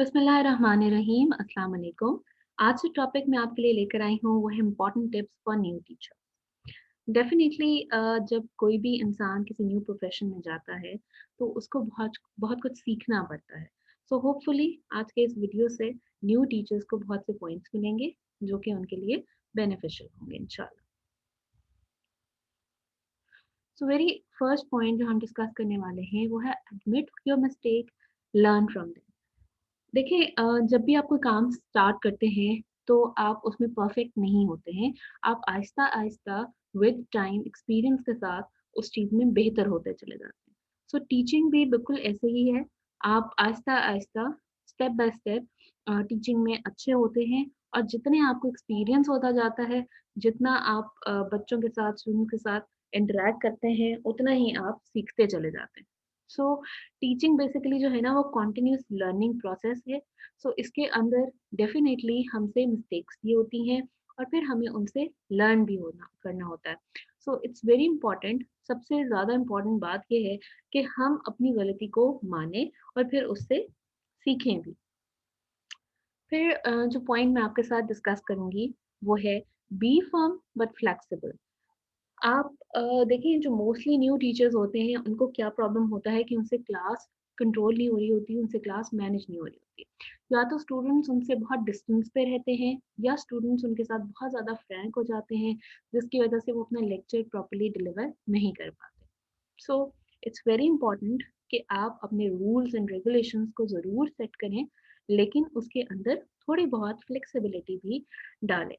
बिस्मिल्लाहिर्रहमानिर्रहीम, अस्सलाम वालेकुम। आज जो टॉपिक मैं आपके लिए लेकर आई हूँ वो है important tips for new teacher. Definitely जब कोई भी इंसान किसी न्यू प्रोफेशन में जाता है तो उसको बहुत बहुत कुछ सीखना पड़ता है। सो होपफुली आज के इस वीडियो से न्यू टीचर्स को बहुत से पॉइंट्स मिलेंगे जो कि उनके लिए बेनिफिशियल होंगे इंशाल्लाह। सो वेरी फर्स्ट पॉइंट जो हम डिस्कस करने वाले हैं वो है admit your mistake, learn from them. देखिए जब भी आप कोई काम स्टार्ट करते हैं तो आप उसमें परफेक्ट नहीं होते हैं। आप आहिस्ता-आहिस्ता विद टाइम एक्सपीरियंस के साथ उस चीज़ में बेहतर होते चले जाते हैं। सो टीचिंग भी बिल्कुल ऐसे ही है। आप आहिस्ता-आहिस्ता स्टेप बाय स्टेप टीचिंग में अच्छे होते हैं और जितने आपको एक्सपीरियंस होता जाता है, जितना आप बच्चों के साथ, स्टूडेंट्स के साथ इंटरैक्ट करते हैं, उतना ही आप सीखते चले जाते हैं। सो टीचिंग बेसिकली जो है ना वो कंटिन्यूअस लर्निंग प्रोसेस है। सो इसके अंदर डेफिनेटली हमसे मिस्टेक्स भी होती हैं और फिर हमें उनसे लर्न भी होना करना होता है। सो इट्स वेरी इंपॉर्टेंट, सबसे ज़्यादा इम्पोर्टेंट बात ये है कि हम अपनी गलती को माने और फिर उससे सीखें भी। फिर जो पॉइंट मैं आपके साथ डिस्कस करूँगी वो है बी फर्म बट फ्लेक्सिबल। आप देखिए जो मोस्टली न्यू टीचर्स होते हैं उनको क्या प्रॉब्लम होता है कि उनसे क्लास कंट्रोल नहीं हो रही होती, उनसे क्लास मैनेज नहीं हो रही होती। या तो स्टूडेंट्स उनसे बहुत डिस्टेंस पे रहते हैं या स्टूडेंट्स उनके साथ बहुत ज़्यादा फ्रैंक हो जाते हैं जिसकी वजह से वो अपना लेक्चर प्रॉपर्ली डिलीवर नहीं कर पाते। सो इट्स वेरी इंपॉर्टेंट कि आप अपने रूल्स एंड रेगुलेशंस को ज़रूर सेट करें, लेकिन उसके अंदर थोड़ी बहुत फ्लेक्सिबिलिटी भी डालें।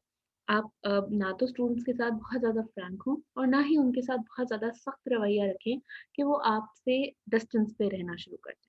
आप ना तो स्टूडेंट्स के साथ बहुत ज़्यादा फ्रैंक हों और ना ही उनके साथ बहुत ज़्यादा सख्त रवैया रखें कि वो आपसे डिस्टेंस पे रहना शुरू कर दें।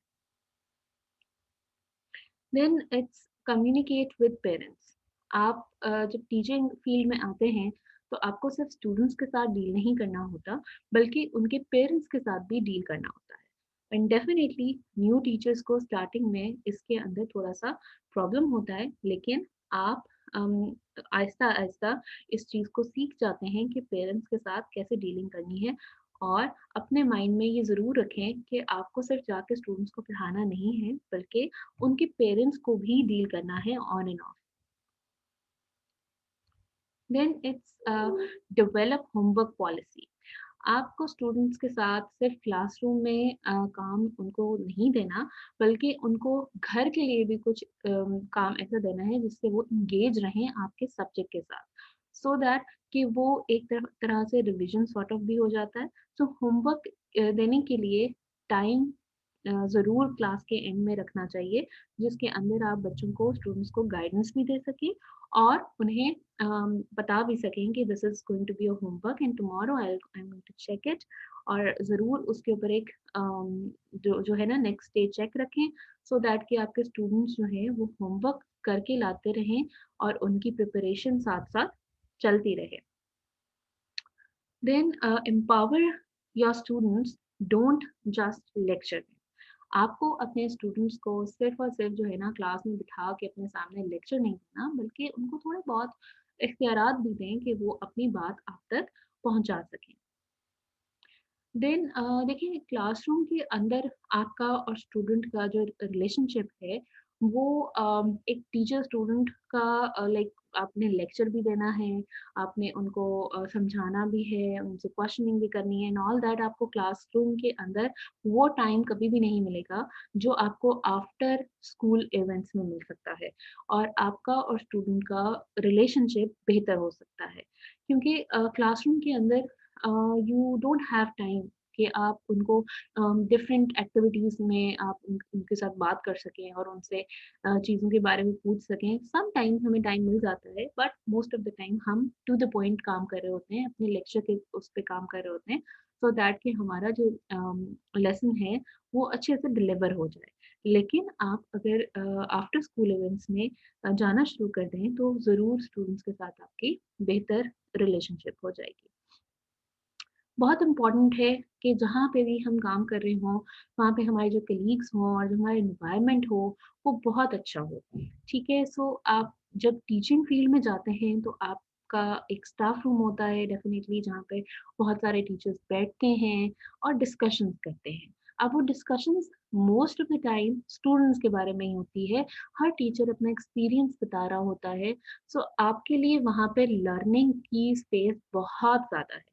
Then it's communicate with parents. आप जब टीचिंग फील्ड में आते हैं तो आपको सिर्फ स्टूडेंट्स के साथ डील नहीं करना होता, बल्कि उनके पेरेंट्स के साथ भी डील करना होता है। एंड डेफिनेटली न्यू टीचर्स को स्टार्टिंग में इसके अंदर थोड़ा सा प्रॉब्लम होता है, लेकिन आप आहिस्ता आहिस्ता इस चीज़ को सीख जाते हैं कि पेरेंट्स के साथ कैसे डीलिंग करनी है। और अपने माइंड में ये ज़रूर रखें कि आपको सिर्फ जाके स्टूडेंट्स को पढ़ाना नहीं है, बल्कि उनके पेरेंट्स को भी डील करना है on and off. Then it's develop homework policy. आपको स्टूडेंट्स के साथ सिर्फ क्लासरूम में काम उनको नहीं देना, बल्कि उनको घर के लिए भी कुछ काम ऐसा देना है जिससे वो एंगेज रहें आपके सब्जेक्ट के साथ, सो दैट कि वो एक तरह से रिवीजन सॉर्ट ऑफ भी हो जाता है। सो होमवर्क देने के लिए टाइम ज़रूर क्लास के एंड में रखना चाहिए, जिसके अंदर आप बच्चों को, स्टूडेंट्स को गाइडेंस भी दे सकें और उन्हें बता भी सकें कि this is going to be your homework and tomorrow I am going to check it. और ज़रूर उसके ऊपर एक जो जो है ना नेक्स्ट डे चेक रखें, सो दैट कि आपके स्टूडेंट्स जो हैं वो होमवर्क करके लाते रहें और उनकी प्रिपरेशन साथ-साथ चलती रहे। Then empower your students, don't just lecture. आपको अपने स्टूडेंट्स को सिर्फ़ और सिर्फ़ जो है ना क्लास में बिठा के अपने सामने लेक्चर नहीं देना, बल्कि उनको थोड़े बहुत इख्तियारात भी दें कि वो अपनी बात आप तक पहुँचा सकें। देन देखिए क्लासरूम के अंदर आपका और स्टूडेंट का जो रिलेशनशिप है वो एक टीचर स्टूडेंट का लाइक आपने लेक्चर भी देना है, आपने उनको समझाना भी है, उनसे क्वेश्चनिंग भी करनी है एंड ऑल दैट। आपको क्लासरूम के अंदर वो टाइम कभी भी नहीं मिलेगा जो आपको आफ्टर स्कूल इवेंट्स में मिल सकता है और आपका और स्टूडेंट का रिलेशनशिप बेहतर हो सकता है, क्योंकि क्लासरूम के अंदर यू डोंट हैव टाइम कि आप उनको डिफरेंट एक्टिविटीज़ में आप उनके साथ बात कर सकें और उनसे चीज़ों के बारे में पूछ सकें। सम टाइम्स हमें टाइम मिल जाता है, but most of the time हम टू द पॉइंट काम कर रहे होते हैं, अपने लेक्चर के उस पे काम कर रहे होते हैं, सो दैट कि हमारा जो लेसन है वो अच्छे से डिलीवर हो जाए। लेकिन आप अगर आफ्टर स्कूल इवेंट्स में जाना शुरू कर दें तो ज़रूर स्टूडेंट्स के साथ आपकी बेहतर रिलेशनशिप हो जाएगी। बहुत इम्पोर्टेंट है कि जहाँ पे भी हम काम कर रहे हों, वहाँ पे हमारे जो कलीग्स हों और जो हमारा एनवायरनमेंट हो, वो बहुत अच्छा हो। ठीक है? सो आप जब टीचिंग फील्ड में जाते हैं, तो आपका एक स्टाफ रूम होता है डेफ़िनिटली, जहाँ पे बहुत सारे टीचर्स बैठते हैं और डिस्कशंस करते हैं। अब वो discussions most of the time students के बारे में ही होती है। हर टीचर अपना एक्सपीरियंस बता रहा होता है। सो आपके लिए वहाँ पे लर्निंग की स्पेस बहुत ज़्यादा है।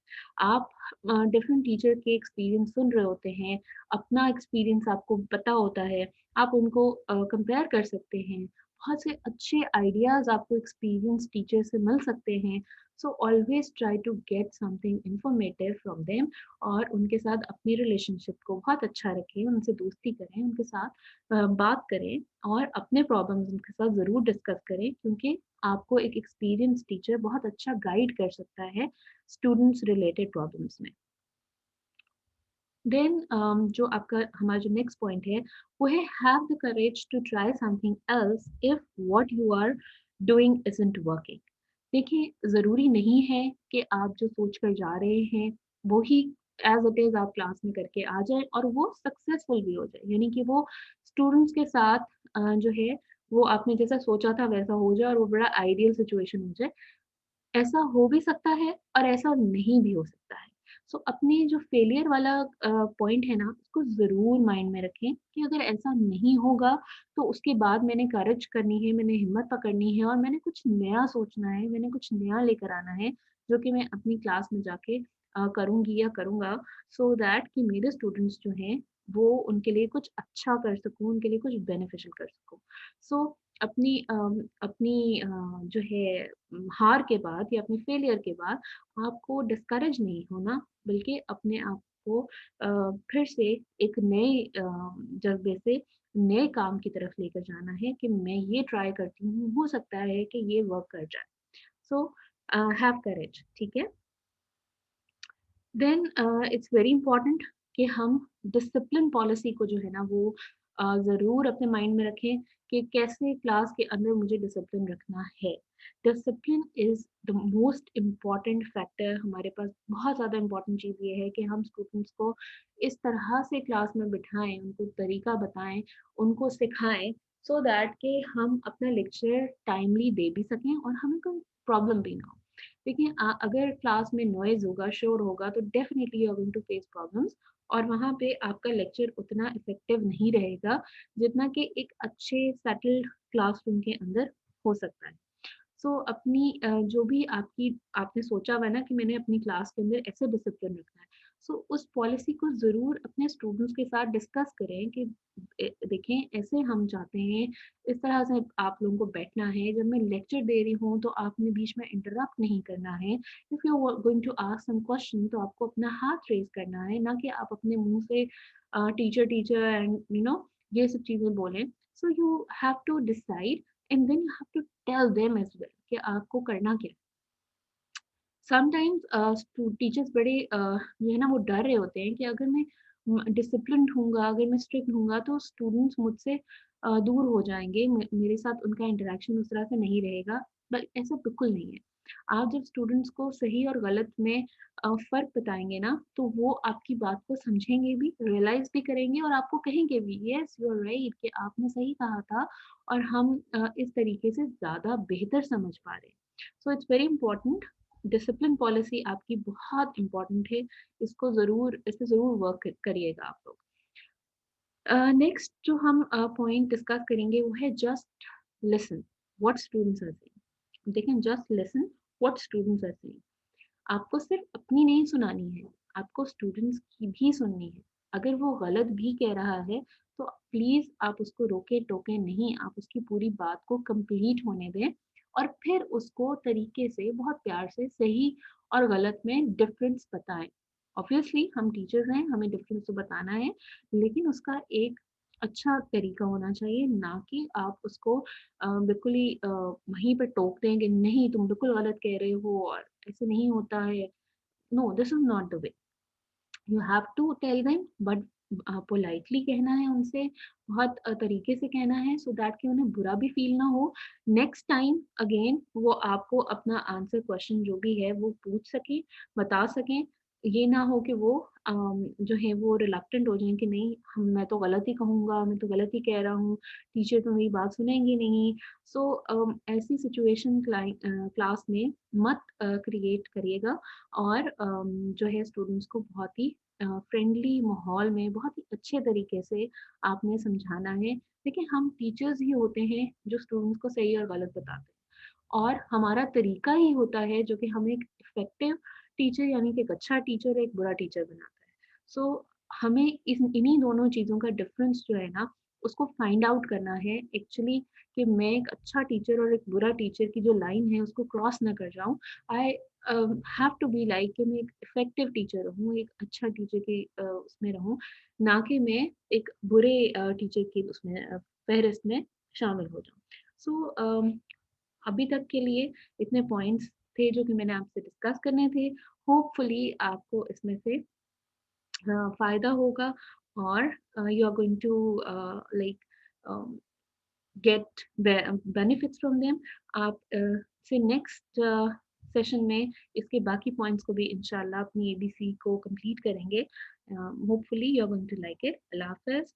आप डिफरेंट टीचर के एक्सपीरियंस सुन रहे होते हैं, अपना एक्सपीरियंस आपको पता होता है, आप उनको कंपेयर कर सकते हैं। बहुत से अच्छे आइडियाज़ आपको एक्सपीरियंस टीचर से मिल सकते हैं। So always try to get something informative from them और उनके साथ अपनी रिलेशनशिप को बहुत अच्छा रखें, उनसे दोस्ती करें, उनके साथ बात करें और अपने प्रॉब्लम्स उनके साथ ज़रूर डिस्कस करें क्योंकि आपको एक एक्सपीरियंस टीचर बहुत अच्छा गाइड कर सकता है स्टूडेंट्स रिलेटेड प्रॉब्लम्स में। देन जो आपका हमारा जो नेक्स्ट पॉइंट है वो है have the courage to try something else if what you are doing isn't working. देखिए ज़रूरी नहीं है कि आप जो सोच कर जा रहे हैं वो ही एज इट इज़ आप क्लास में करके आ जाए और वो सक्सेसफुल भी हो जाए, यानी कि वो स्टूडेंट्स के साथ जो है वो आपने जैसा सोचा था वैसा हो जाए और वो बड़ा आइडियल सिचुएशन हो जाए। ऐसा हो भी सकता है और ऐसा नहीं भी हो सकता है। सो अपने जो फेलियर वाला पॉइंट है ना, उसको ज़रूर माइंड में रखें कि अगर ऐसा नहीं होगा, तो उसके बाद मैंने करेज करनी है, मैंने हिम्मत पकड़नी है और मैंने कुछ नया सोचना है, मैंने कुछ नया लेकर आना है, जो कि मैं अपनी क्लास में जाके करूँगी या करूँगा सो दैट कि मेरे स्टूडेंट्स जो हैं, वो उनके लिए कुछ अच्छा कर सकूँ, उनके लिए कुछ बेनिफिशियल कर सकूँ। सो अपनी जो है हार के बाद या अपने फेलियर के बाद आपको डिस्करेज नहीं होना, बल्कि अपने आप को फिर से एक नए जज़्बे से नए काम की तरफ लेकर जाना है कि मैं ये ट्राई करती हूँ, हो सकता है कि ये वर्क कर जाए। सो हैव करेज, ठीक है? देन इट्स वेरी इम्पोर्टेंट कि हम डिसिप्लिन पॉलिसी को जो है ना वो ज़रूर अपने माइंड में रखें कि कैसे क्लास के अंदर मुझे डिसिप्लिन रखना है। Discipline is the most important factor हमारे पास। बहुत ज़्यादा इम्पॉर्टेंट चीज़ ये है कि हम स्टूडेंट्स को इस तरह से क्लास में बिठाएँ, उनको तरीका बताएँ, उनको सिखाएँ सो दैट कि हम अपना लेक्चर टाइमली दे भी सकें और हमें कोई प्रॉब्लम भी ना हो। देखिए अगर क्लास में नॉइज़ होगा, शोर होगा तो definitely you are going to face problems और वहाँ पे आपका लेक्चर उतना इफ़ेक्टिव नहीं रहेगा, जितना कि एक अच्छे सेटल्ड क्लासरूम के अंदर हो सकता है। सो अपनी जो भी आपने सोचा हुआ है ना कि मैंने अपनी क्लास के अंदर ऐसे डिसिप्लिन रखना है, सो उस पॉलिसी को ज़रूर अपने स्टूडेंट्स के साथ डिस्कस करें कि देखें ऐसे हम चाहते हैं, इस तरह से आप लोगों को बैठना है, जब मैं लेक्चर दे रही हूँ तो आपने बीच में इंटरप्ट नहीं करना है। If you are going to ask some question तो आपको अपना हाथ रेज़ करना है, ना कि आप अपने मुँह से टीचर टीचर एंड ये सब चीज़ें बोलें। So you have to decide and then you have to tell them as well कि आपको करना क्या है। समटाइम्स टीचर्स बड़े जो है ना वो डर रहे होते हैं कि अगर मैं डिसिप्लिन्ड हूँगा, अगर मैं स्ट्रिक्ट हूँगा तो स्टूडेंट्स मुझसे दूर हो जाएँगे, मेरे साथ उनका इंटरैक्शन उस तरह से नहीं रहेगा, बट ऐसा बिल्कुल नहीं है। आप जब स्टूडेंट्स को सही और गलत में फ़र्क बताएँगे ना, तो वो आपकी बात को समझेंगे भी, रियलाइज़ भी करेंगे और आपको कहेंगे भी, "येस, यू आर राइट" कि आपने सही कहा था और हम इस तरीके से ज़्यादा बेहतर समझ पा रहे हैं। So it's very important. Discipline policy आपकी बहुत इम्पोर्टेंट है, इस पे ज़रूर वर्क करिएगा आप लोग। नेक्स्ट जो हम पॉइंट डिस्कस करेंगे वो है just listen what students are saying. देखें just listen what students are saying. आपको सिर्फ अपनी नहीं सुनानी है, आपको स्टूडेंट्स की भी सुननी है। अगर वो गलत भी कह रहा है, तो प्लीज़ आप उसको रोके-टोके नहीं, आप उसकी पूरी बात को कंप्लीट होने दें और फिर उसको तरीके से बहुत प्यार से सही और गलत में डिफरेंस बताएँ। ऑब्वियसली हम टीचर्स हैं, हमें डिफरेंस तो बताना है, लेकिन उसका एक अच्छा तरीका होना चाहिए, ना कि आप उसको बिल्कुल ही वहीं पे टोक दें कि नहीं तुम बिल्कुल गलत कह रहे हो और ऐसे नहीं होता है। No, this is not the way. You have to tell them but politely कहना है उनसे, बहुत तरीके से कहना है सो दैट कि उन्हें बुरा भी फ़ील ना हो। नेक्स्ट टाइम अगेन वो आपको अपना आंसर क्वेश्चन जो भी है वो पूछ सकें, बता सकें। ये ना हो कि वो जो है वो रिलक्टेंट हो जाएँ कि नहीं हम मैं तो गलत ही कहूँगा, मैं तो गलत ही कह रहा हूँ, टीचर तो मेरी बात सुनेंगे नहीं। सो ऐसी सिचुएशन क्लास में मत क्रिएट करिएगा और जो है स्टूडेंट्स को बहुत ही फ्रेंडली माहौल में बहुत ही अच्छे तरीके से आपने समझाना है। देखिए, हम टीचर्स ही होते हैं जो स्टूडेंट्स को सही और गलत बताते हैं, और हमारा तरीका ही होता है जो कि हमें एक इफ़ेक्टिव टीचर यानी कि एक अच्छा टीचर, एक बुरा टीचर बनाता है। सो हमें इस इन्हीं दोनों चीज़ों का डिफ़रेंस जो है ना, उसको फाइंड आउट करना है एक्चुअली, कि मैं एक अच्छा टीचर और एक बुरा टीचर की जो लाइन है उसको क्रॉस ना कर जाऊँ। I have to be like कि मैं एक इफ़ेक्टिव टीचर रहूँ, एक अच्छा टीचर की उसमें रहूँ, ना कि मैं एक बुरे टीचर की उसमें फ़हरिस्त में शामिल हो जाऊँ। सो अभी तक के लिए इतने पॉइंट्स थे जो कि मैंने आपसे डिस्कस करने थे। होपफुली आपको इसमें से फ़ायदा होगा, और you are going to like get benefits from them. आप से नेक्स्ट सेशन में इसके बाकी पॉइंट्स को भी इंशाल्लाह अपनी एबीसी को कंप्लीट करेंगे। Hopefully you are going to like it. अल्लाह हाफ़िज़।